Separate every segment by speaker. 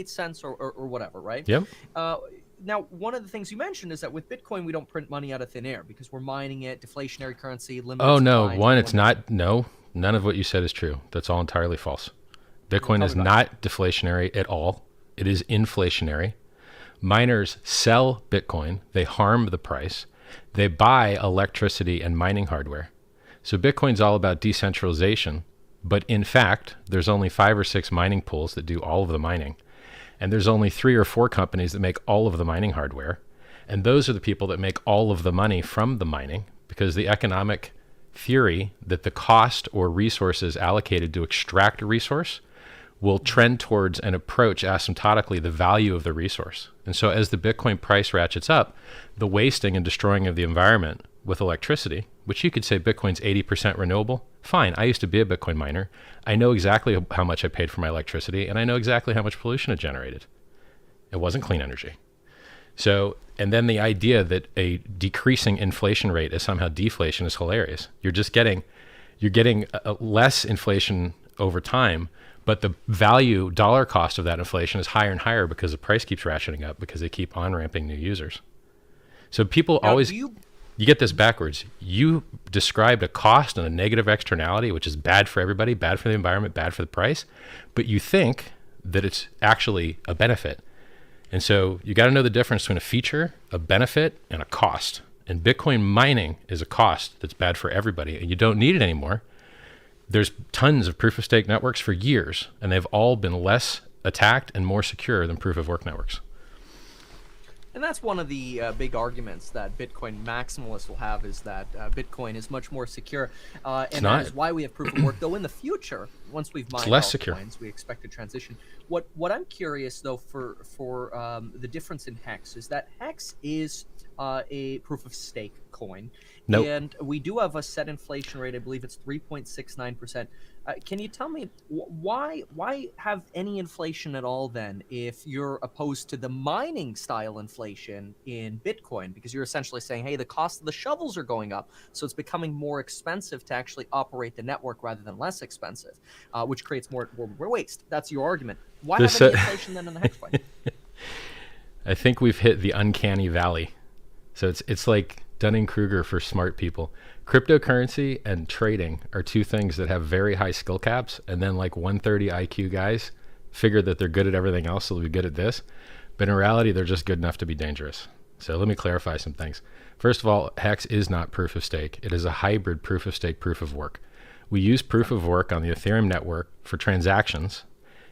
Speaker 1: sense or whatever, right?
Speaker 2: Yep.
Speaker 1: Uh, Now, one of the things you mentioned is that with Bitcoin, we don't print money out of thin air because we're mining it, deflationary currency, limited
Speaker 2: Oh no,
Speaker 1: supply, and
Speaker 2: one, it's
Speaker 1: everyone knows.
Speaker 2: not. No, none of what you said is true. That's all entirely false. Bitcoin
Speaker 1: Tell me
Speaker 2: is
Speaker 1: about it.
Speaker 2: not deflationary at all. It is inflationary. Miners sell Bitcoin, they harm the price, they buy electricity and mining hardware. So Bitcoin's all about decentralization, but in fact, there's only 5 or 6 mining pools that do all of the mining. And there's only 3 or 4 companies that make all of the mining hardware. And those are the people that make all of the money from the mining because the economic theory that the cost or resources allocated to extract a resource will trend towards and approach asymptotically the value of the resource. And so as the Bitcoin price ratchets up, the wasting and destroying of the environment with electricity, which you could say Bitcoin's 80% renewable, fine. I used to be a Bitcoin miner. I know exactly how much I paid for my electricity, and I know exactly how much pollution it generated. It wasn't clean energy. So, and then the idea that a decreasing inflation rate is somehow deflation is hilarious. You're getting a less inflation over time, but the value dollar cost of that inflation is higher and higher because the price keeps ratcheting up because they keep on ramping new users. So people
Speaker 1: Now,
Speaker 2: always,
Speaker 1: do you
Speaker 2: you get this backwards. You described a cost and a negative externality, which is bad for everybody, bad for the environment, bad for the price, but you think that it's actually a benefit. And so you got to know the difference between a feature, a benefit, and a cost. And Bitcoin mining is a cost that's bad for everybody, and you don't need it anymore. There's tons of proof of stake networks for years, and they've all been less attacked and more secure than proof of work networks.
Speaker 1: And that's one of the big arguments that Bitcoin maximalists will have is that Bitcoin is much more secure.
Speaker 2: It's
Speaker 1: And that
Speaker 2: not.
Speaker 1: is why we have proof of work. Though in the future, once we've
Speaker 2: It's
Speaker 1: mined
Speaker 2: less secure.
Speaker 1: altcoins, we expect a transition. What I'm curious, though, for the difference in Hex is that Hex is a proof of stake coin.
Speaker 2: Nope.
Speaker 1: And we do have a set inflation rate. I believe it's 3.69%. Can you tell me why have any inflation at all then if you're opposed to the mining style inflation in Bitcoin? Because you're essentially saying, hey, the cost of the shovels are going up, so it's becoming more expensive to actually operate the network rather than less expensive, which creates more waste. That's your argument. Why
Speaker 2: This,
Speaker 1: have any inflation then in the hex coin?
Speaker 2: I think we've hit the uncanny valley. So it's like Dunning-Kruger for smart people. Cryptocurrency and trading are 2 things that have very high skill caps, and then like 130 IQ guys figure that they're good at everything else, so they'll be good at this. But in reality, they're just good enough to be dangerous. So let me clarify some things. First of all, Hex is not proof of stake. It is a hybrid proof of stake, proof of work. We use proof of work on the Ethereum network for transactions,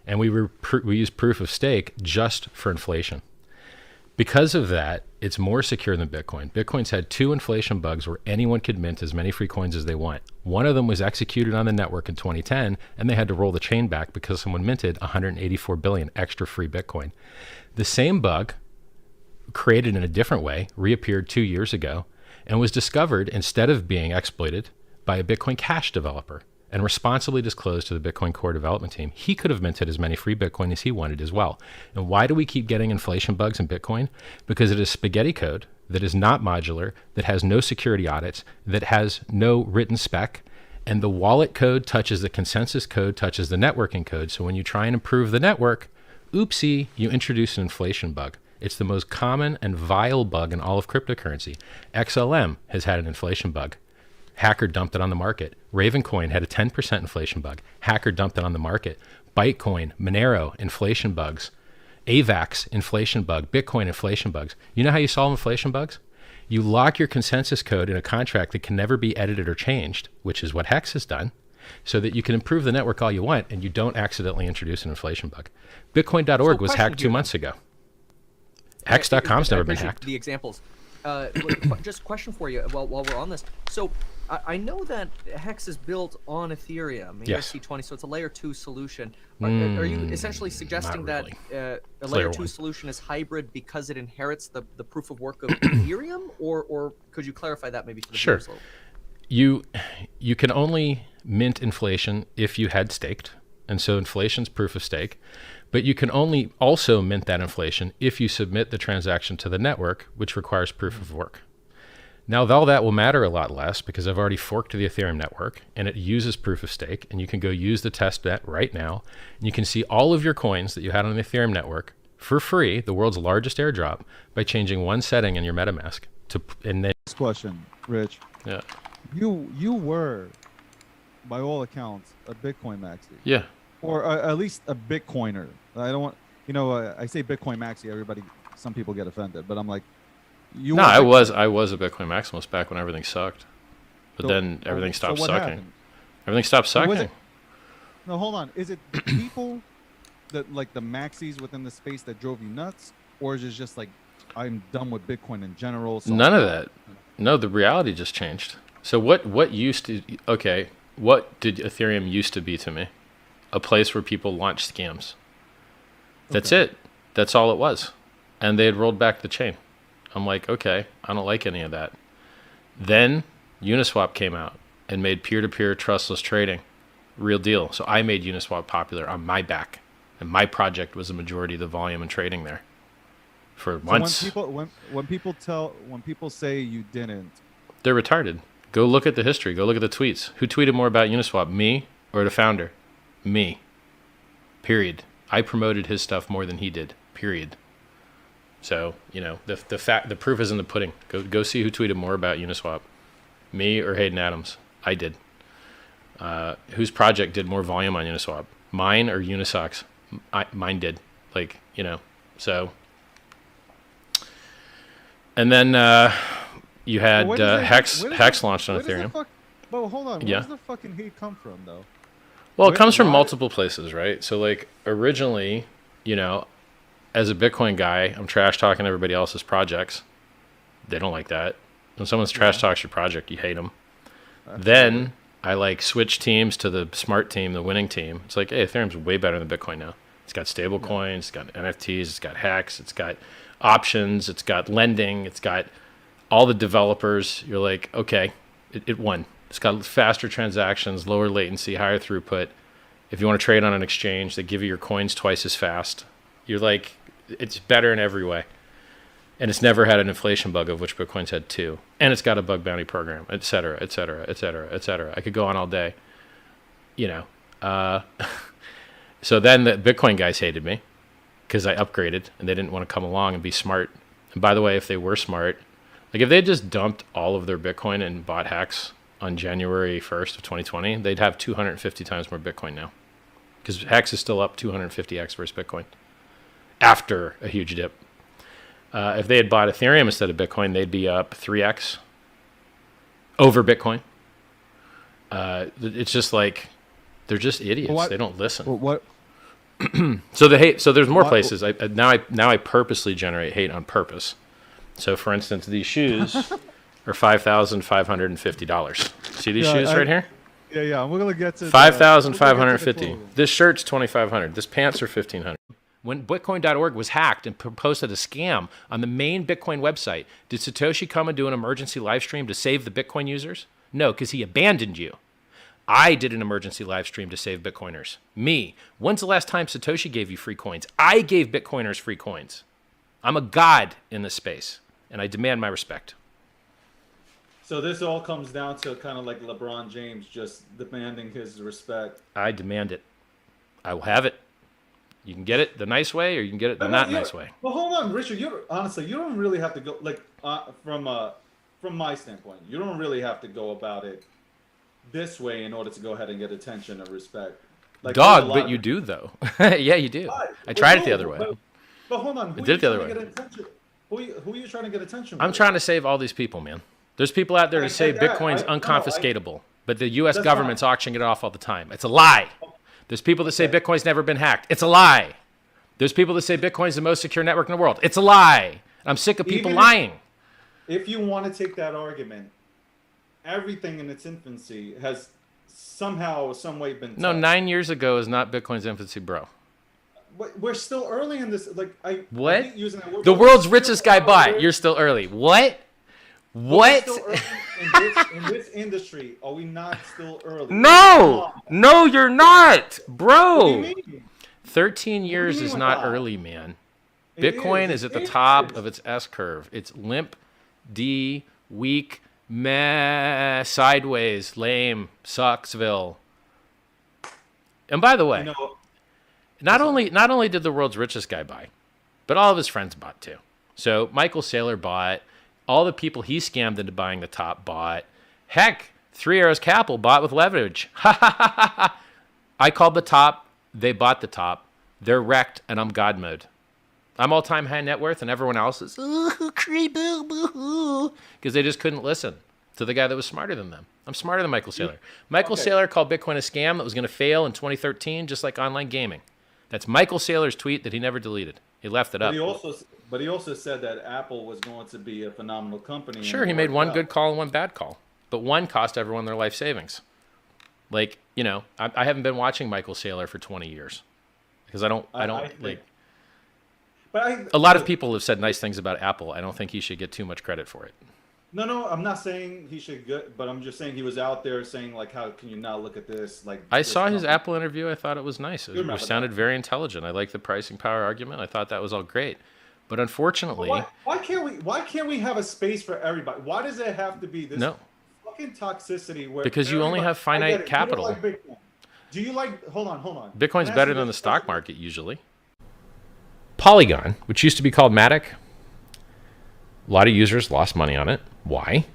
Speaker 2: and we use proof of stake just for inflation. Because of that, it's more secure than Bitcoin. Bitcoin's had 2 inflation bugs where anyone could mint as many free coins as they want. One of them was executed on the network in 2010, and they had to roll the chain back because someone minted 184 billion extra free Bitcoin. The same bug, created in a different way, reappeared 2 years ago and was discovered instead of being exploited by a Bitcoin Cash developer and responsibly disclosed to the Bitcoin core development team. He could have minted as many free Bitcoin as he wanted as well. And why do we keep getting inflation bugs in Bitcoin? Because it is spaghetti code that is not modular, that has no security audits, that has no written spec, and the wallet code touches the consensus code, touches the networking code. So when you try and improve the network, oopsie, you introduce an inflation bug. It's the most common and vile bug in all of cryptocurrency. XLM has had an inflation bug. Hacker dumped it on the market. Ravencoin had a 10% inflation bug. Hacker dumped it on the market. Bytecoin, Monero, inflation bugs. AVAX, inflation bug. Bitcoin, inflation bugs. You know how you solve inflation bugs? You lock your consensus code in a contract that can never be edited or changed, which is what Hex has done, so that you can improve the network all you want and you don't accidentally introduce an inflation bug. Bitcoin.org was hacked 2 months ago. Hex.com's never been hacked.
Speaker 1: The examples. Just a question for you while we're on this. So I know that Hex is built on Ethereum,
Speaker 2: Yes.
Speaker 1: ERC20, so it's a layer 2 solution. Are you essentially suggesting
Speaker 2: not
Speaker 1: that a
Speaker 2: layer
Speaker 1: layer 2
Speaker 2: one.
Speaker 1: solution is hybrid because it inherits the proof of work of Ethereum? Or could you clarify that maybe for the
Speaker 2: Sure.
Speaker 1: viewers a little?
Speaker 2: You can only mint inflation if you had staked, and so inflation's proof of stake. But you can only also mint that inflation if you submit the transaction to the network, which requires proof of work. Now, all that will matter a lot less because I've already forked the Ethereum network and it uses proof of stake. And you can go use the test net right now. And you can see all of your coins that you had on the Ethereum network for free, the world's largest airdrop, by changing one setting in your MetaMask. And then,
Speaker 3: This question, Rich.
Speaker 2: yeah.
Speaker 3: You were, by all accounts, a Bitcoin maxi.
Speaker 2: Yeah.
Speaker 3: Or at least a Bitcoiner. I don't want, I say Bitcoin maxi, some people get offended, but I'm like,
Speaker 2: No, I was a Bitcoin maximalist back when everything sucked. But
Speaker 3: So-
Speaker 2: then everything stopped
Speaker 3: so what
Speaker 2: sucking.
Speaker 3: happened?
Speaker 2: Everything stopped
Speaker 3: So was
Speaker 2: sucking.
Speaker 3: No, hold on. Is it the people that like the maxis within the space that drove you nuts, or is it just like I'm done with Bitcoin in general? So
Speaker 2: None of that. No, the reality just changed. So what did Ethereum used to be to me? A place where people launched scams. That's
Speaker 3: Okay.
Speaker 2: it. That's all it was. And they had rolled back the chain. I'm like, okay, I don't like any of that. Then Uniswap came out and made peer-to-peer trustless trading real deal. So I made Uniswap popular on my back. And my project was the majority of the volume and trading there. For months.
Speaker 3: So when people say you didn't,
Speaker 2: They're retarded. Go look at the history. Go look at the tweets. Who tweeted more about Uniswap, me or the founder? Me. Period. I promoted his stuff more than he did. Period. So, the proof is in the pudding. Go see who tweeted more about Uniswap. Me or Hayden Adams. I did. Whose project did more volume on Uniswap? Mine or Unisocks? Mine did. So. And then you had
Speaker 3: But where does
Speaker 2: Hex launched on Ethereum.
Speaker 3: But hold on, where
Speaker 2: Yeah.
Speaker 3: does the fucking hate come from, though?
Speaker 2: Well, it comes from
Speaker 3: why-
Speaker 2: multiple places, right? So, like, originally, as a Bitcoin guy, I'm trash talking everybody else's projects. They don't like that. When someone's trash talks your project, you hate them. Then I switch teams to the smart team, the winning team. It's like, hey, Ethereum's way better than Bitcoin now. It's got stable coins, it's got NFTs, it's got Hex, it's got options, it's got lending, it's got all the developers. You're like, okay, it won. It's got faster transactions, lower latency, higher throughput. If you want to trade on an exchange, they give you your coins twice as fast. You're like, it's better in every way. And it's never had an inflation bug, of which Bitcoin's had 2. And it's got a bug bounty program, et cetera, et cetera, et cetera, et cetera. I could go on all day. So then the Bitcoin guys hated me because I upgraded and they didn't want to come along and be smart. And by the way, if they were smart, like if they just dumped all of their Bitcoin and bought Hex on January 1st of 2020, they'd have 250 times more Bitcoin now. Because Hex is still up 250x versus Bitcoin after a huge dip. If they had bought Ethereum instead of Bitcoin, they'd be up 3x over Bitcoin. It's just like, they're just idiots.
Speaker 3: What-
Speaker 2: They don't listen.
Speaker 3: Well, what?
Speaker 2: So the hate. So there's more
Speaker 3: What-
Speaker 2: places. Now I purposely generate hate on purpose. So for instance, these shoes are $5,550. See these
Speaker 3: Yeah,
Speaker 2: shoes right here?
Speaker 3: Yeah. We're gonna get to
Speaker 2: $5,550. This shirt's $2,500. This pants are $1,500. When Bitcoin.org was hacked and posted a scam on the main Bitcoin website, did Satoshi come and do an emergency live stream to save the Bitcoin users? No, because he abandoned you. I did an emergency live stream to save Bitcoiners. Me. When's the last time Satoshi gave you free coins? I gave Bitcoiners free coins. I'm a god in this space, and I demand my respect.
Speaker 4: So this all comes down to kind of like LeBron James just demanding his respect.
Speaker 2: I demand it. I will have it. You can get it the nice way, or you can get it the not nice way.
Speaker 4: Well, hold on, Richard. Honestly, you don't really have to go from my standpoint. You don't really have to go about it this way in order to go ahead and get attention and respect. Like, there's a
Speaker 2: Dog,
Speaker 4: lot
Speaker 2: but
Speaker 4: of-
Speaker 2: you do though. Yeah, you do.
Speaker 4: Why?
Speaker 2: I tried it
Speaker 4: Well,
Speaker 2: the
Speaker 4: no,
Speaker 2: other way.
Speaker 4: But hold on, who
Speaker 2: did it the other
Speaker 4: way.
Speaker 2: way.
Speaker 4: Who are you trying to get attention?
Speaker 2: I'm
Speaker 4: with?
Speaker 2: trying to save all these people, man. There's people out there
Speaker 4: I
Speaker 2: to say
Speaker 4: get that.
Speaker 2: Bitcoin's
Speaker 4: No,
Speaker 2: unconfiscatable, but the U.S.
Speaker 4: That's
Speaker 2: government's auctioning it off all the time. It's a lie. There's people that say Bitcoin's never been hacked. It's a lie. There's people that say Bitcoin's the most secure network in the world. It's a lie. I'm sick of people
Speaker 4: Even if-
Speaker 2: lying.
Speaker 4: If you want to take that argument, everything in its infancy has somehow, some way been.
Speaker 2: No,
Speaker 4: touched.
Speaker 2: 9 years ago is not Bitcoin's infancy, bro.
Speaker 4: We're still early in this. Like I
Speaker 2: What?
Speaker 4: hate using that word,
Speaker 2: The
Speaker 4: but we're
Speaker 2: world's
Speaker 4: still
Speaker 2: richest guy
Speaker 4: early.
Speaker 2: bought. You're still early. What?
Speaker 4: We're
Speaker 2: What?
Speaker 4: still early in this industry. Are we not still early?
Speaker 2: No! No, you're not,
Speaker 4: What do
Speaker 2: bro.
Speaker 4: you mean?
Speaker 2: 13 years
Speaker 4: mean
Speaker 2: is
Speaker 4: with
Speaker 2: not
Speaker 4: that?
Speaker 2: early, man.
Speaker 4: It
Speaker 2: Bitcoin is
Speaker 4: It
Speaker 2: at the top
Speaker 4: is.
Speaker 2: of its S curve. It's limp D weak, meh, sideways, lame, sucksville. And by the way,
Speaker 4: You know,
Speaker 2: not only did the world's richest guy buy, but all of his friends bought too. So Michael Saylor bought. All the people he scammed into buying the top bought. Heck, Three Arrows Capital bought with leverage. Ha ha ha ha ha. I called the top. They bought the top. They're wrecked, and I'm God mode. I'm all-time high net worth, and everyone else is because they just couldn't listen to the guy that was smarter than them. I'm smarter than Michael Saylor. Michael Saylor called Bitcoin a scam that was going to fail in 2013, just like online gaming. That's Michael Saylor's tweet that he never deleted. He left it up.
Speaker 4: But he also said that Apple was going to be a phenomenal company.
Speaker 2: Sure, he made one good call and one bad call, but one cost everyone their life savings. Like, you know, I haven't been watching Michael Saylor for 20 years because I don't like. But a lot of people have said nice things about Apple. I don't think he should get too much credit for it.
Speaker 4: No, I'm not saying he should get, but I'm just saying he was out there saying like, how can you not look at this? Like,
Speaker 2: I
Speaker 4: this
Speaker 2: saw his
Speaker 4: company.
Speaker 2: Apple interview. I thought it was nice. It sounded very intelligent. I like the pricing power argument. I thought that was all great. But unfortunately,
Speaker 4: why can't we have a space for everybody? Why does it have to be this fucking toxicity? Where
Speaker 2: because you only have finite capital.
Speaker 4: You don't like Bitcoin. Do you like? Hold on.
Speaker 2: Bitcoin's better than the stock market usually. Polygon, which used to be called Matic, a lot of users lost money on it. Why?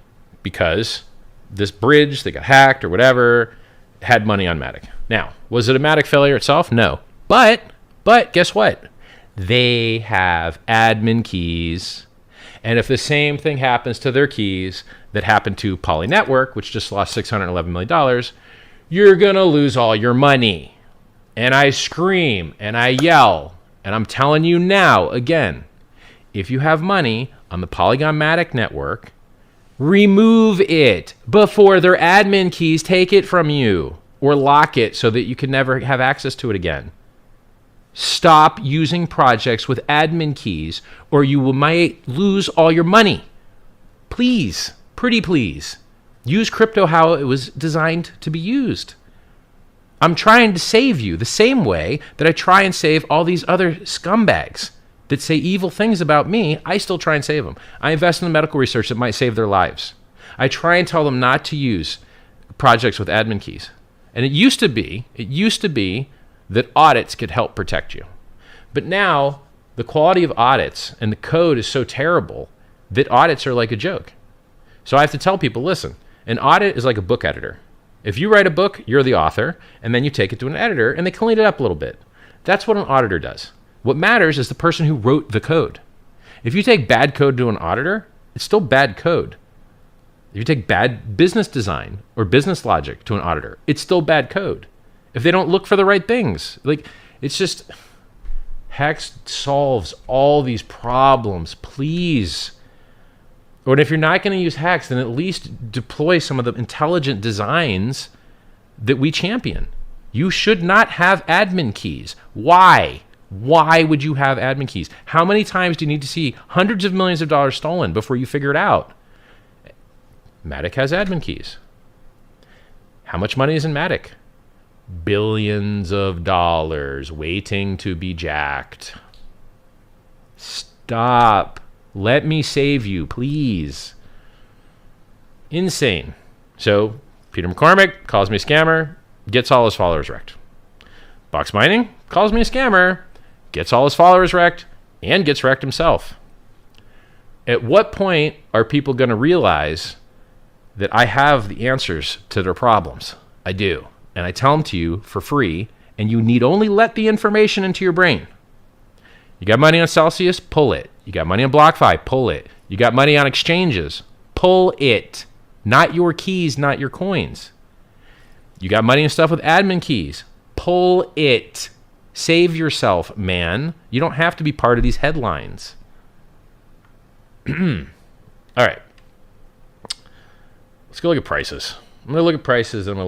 Speaker 2: Because this bridge, they got hacked or whatever, had money on Matic. Now, was it a Matic failure itself? No. But guess what? They have admin keys. And if the same thing happens to their keys that happened to Poly Network, which just lost $611 million, you're going to lose all your money. And I scream and I yell. And I'm telling you now, again, if you have money on the Polygon Matic network, remove it before their admin keys take it from you or lock it so that you can never have access to it again. Stop using projects with admin keys or you might lose all your money. Please, pretty please, use crypto how it was designed to be used. I'm trying to save you the same way that I try and save all these other scumbags that say evil things about me. I still try and save them. I invest in the medical research that might save their lives. I try and tell them not to use projects with admin keys. And it used to be that audits could help protect you. But now the quality of audits and the code is so terrible that audits are like a joke. So I have to tell people, listen, an audit is like a book editor. If you write a book, you're the author, and then you take it to an editor, and they clean it up a little bit. That's what an auditor does. What matters is the person who wrote the code. If you take bad code to an auditor, it's still bad code. If you take bad business design or business logic to an auditor, it's still bad code. If they don't look for the right things, like, it's just, Hex solves all these problems, please. Or if you're not going to use Hex, then at least deploy some of the intelligent designs that we champion. You should not have admin keys. Why? Why would you have admin keys? How many times do you need to see hundreds of millions of dollars stolen before you figure it out? Matic has admin keys. How much money is in Matic? Billions of dollars waiting to be jacked. Stop. Let me save you, please. Insane. So, Peter McCormick calls me a scammer, gets all his followers wrecked. Box Mining calls me a scammer, gets all his followers wrecked, and gets wrecked himself. At what point are people going to realize that I have the answers to their problems? I do. And I tell them to you for free, and you need only let the information into your brain. You got money on Celsius? Pull it. You got money on BlockFi? Pull it. You got money on exchanges? Pull it. Not your keys, not your coins. You got money and stuff with admin keys? Pull it. Save yourself, man. You don't have to be part of these headlines. All right. Let's go look at prices. I'm going to look at prices and I'm going to look